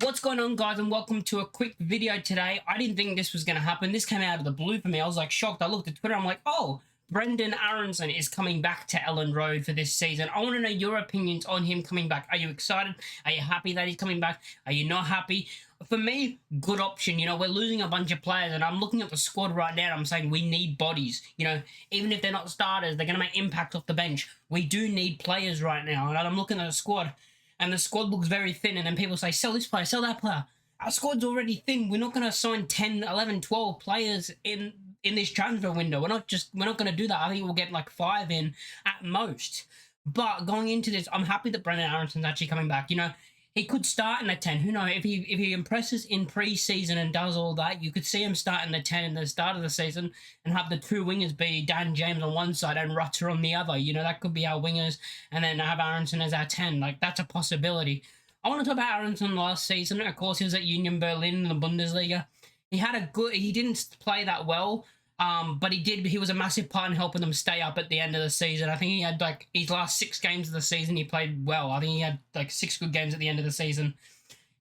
What's going on, guys, and welcome to a quick video today. I didn't think this was going to happen. This came out of the blue for me. I was like shocked. I looked at Twitter. I'm like, oh, Brenden Aaronson is coming back to Elland Road for this season. I want to know your opinions on him coming back. Are you excited? Are you happy that he's coming back? Are you not happy? For me, good option. You know, we're losing a bunch of players, and I'm looking at the squad right now. I'm saying we need bodies. You know, even if they're not starters, they're going to make impact off the bench. We do need players right now, and I'm looking at the squad. And the squad looks very thin, and then people say, sell this player, sell that player. Our squad's already thin. We're not going to sign 10, 11, 12 players in this transfer window. We're not going to do that. I think we'll get like 5 in at most. But going into this, I'm happy that Brenden Aaronson's actually coming back. You know, he could start in the 10. Who knows? If he impresses in pre-season and does all that, you could see him start in the 10 in the start of the season and have the two wingers be Dan James on one side and Rutter on the other. You know, that could be our wingers, and then have Aaronson as our 10. Like, that's a possibility. I want to talk about Aaronson last season. Of course, he was at Union Berlin in the Bundesliga. He didn't play that well. But he was a massive part in helping them stay up at the end of the season. I think he had like his last 6 games of the season, he played well. I think he had like 6 good games at the end of the season.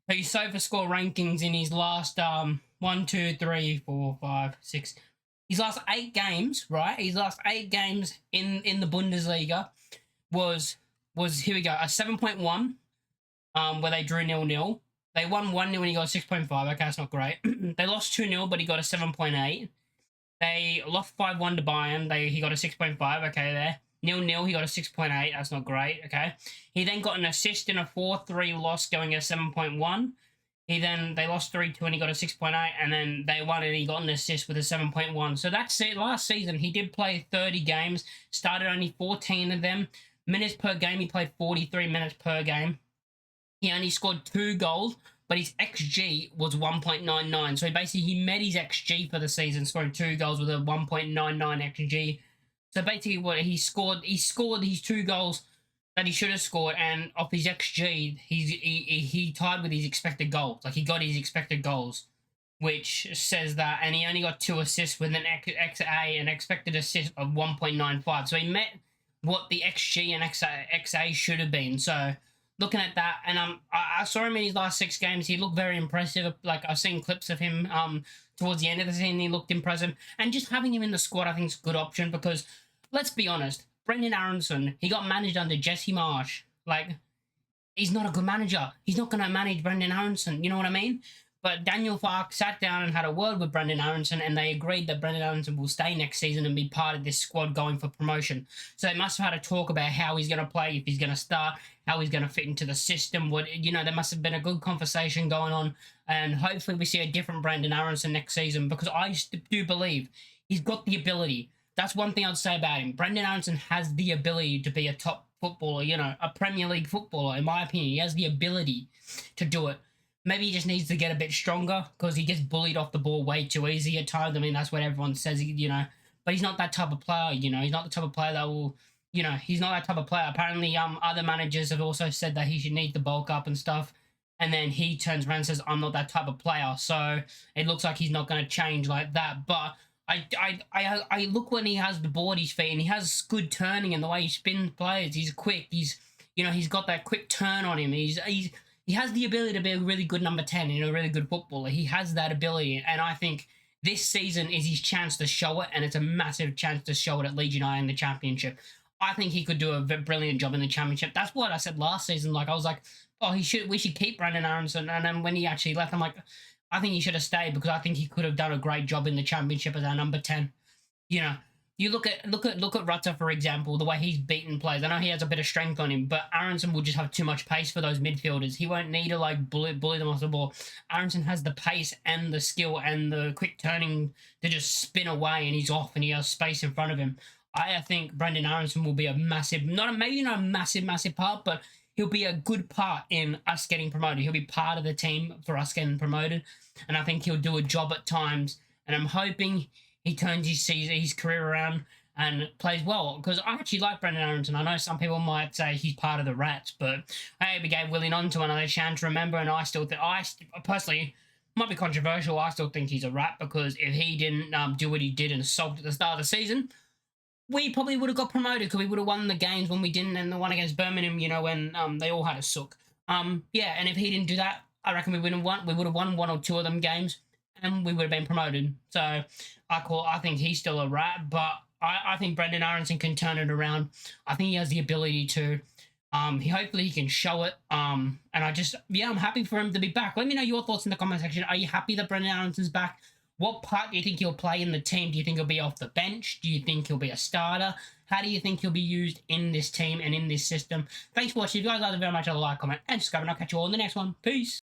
So his SofaScore rankings in his last 1, 2, 3, 4, 5, 6. His last 8 games, right? His last 8 games in the Bundesliga was here we go, a 7.1, where they drew 0-0. They won 1-0 and he got a 6.5. Okay, that's not great. They lost 2-0, but he got a 7.8. They lost 5-1 to Bayern. He got a 6.5. Okay, there. 0-0, he got a 6.8. That's not great. Okay. He then got an assist in a 4-3 loss, going a 7.1. They lost 3-2 and he got a 6.8. And then they won and he got an assist with a 7.1. So that's it. Last season, he did play 30 games, started only 14 of them. Minutes per game, he played 43 minutes per game. He only scored 2 goals, but his XG was 1.99. So he met his XG for the season, scoring 2 goals with a 1.99 XG. So basically what he scored his 2 goals that he should have scored, and off his XG, he tied with his expected goals. Like, he got his expected goals, which says that, and he only got 2 assists with an XA, an expected assist of 1.95. So he met what the XG and XA should have been. So looking at that, and I saw him in his last 6 games. He looked very impressive. Like, I've seen clips of him towards the end of the season. He looked impressive, and just having him in the squad, I think, is a good option, because let's be honest, Brenden Aaronson, he got managed under Jesse Marsch. Like, he's not a good manager. He's not going to manage Brenden Aaronson. You know what I mean? But Daniel Farke sat down and had a word with Brenden Aaronson, and they agreed that Brenden Aaronson will stay next season and be part of this squad going for promotion. So they must have had a talk about how he's going to play, if he's going to start, how he's going to fit into the system. There must have been a good conversation going on, and hopefully we see a different Brenden Aaronson next season, because I do believe he's got the ability. That's one thing I'd say about him. Brenden Aaronson has the ability to be a top footballer, you know, a Premier League footballer, in my opinion. He has the ability to do it. Maybe he just needs to get a bit stronger, because he gets bullied off the ball way too easy at times. I mean, that's what everyone says, you know. But he's not that type of player, you know. He's not the type of player that will, you know, he's not that type of player. Apparently, other managers have also said that he should need to bulk up and stuff. And then he turns around and says, I'm not that type of player. So it looks like he's not going to change like that. But I look when he has the ball at his feet, and he has good turning, and the way he spins players. He's quick. He's got that quick turn on him. He has the ability to be a really good number 10 and a really good footballer. He has that ability, and I think this season is his chance to show it, and it's a massive chance to show it at Leeds United in the Championship. I think he could do a brilliant job in the Championship. That's what I said last season. Like, I was like, oh, we should keep Brenden Aaronson, and then when he actually left, I'm like, I think he should have stayed, because I think he could have done a great job in the Championship as our number 10. You know, you look at Rutter, for example, the way he's beaten players. I know he has a bit of strength on him, but Aaronson will just have too much pace for those midfielders. He won't need to, like, bully them off the ball. Aaronson has the pace and the skill and the quick turning to just spin away, and he's off, and he has space in front of him. I think Brenden Aaronson will be a massive, maybe not a massive part, but he'll be a good part in us getting promoted. He'll be part of the team for us getting promoted, and I think he'll do a job at times, and I'm hoping he turns his career around and plays well, because I actually like Brenden Aaronson. I know some people might say he's part of the Rats, but hey, we gave Willie Gnonto another chance, remember, and I still think, personally, might be controversial, I still think he's a Rat, because if he didn't do what he did and sulked at the start of the season, we probably would have got promoted, because we would have won the games when we didn't, and the one against Birmingham, you know, when they all had a sook. Yeah, and if he didn't do that, I reckon we would have won one or two of them games, and we would have been promoted. So I think he's still a rat, but I think Brendan Aronson can turn it around. I think he has the ability to. Hopefully he can show it. And I'm happy for him to be back. Let me know your thoughts in the comment section. Are you happy that Brendan Aronson's back? What part do you think he'll play in the team? Do you think he'll be off the bench? Do you think he'll be a starter? How do you think he'll be used in this team and in this system? Thanks for watching. If you guys like the video, much, a like, comment, and subscribe, and I'll catch you all in the next one. Peace.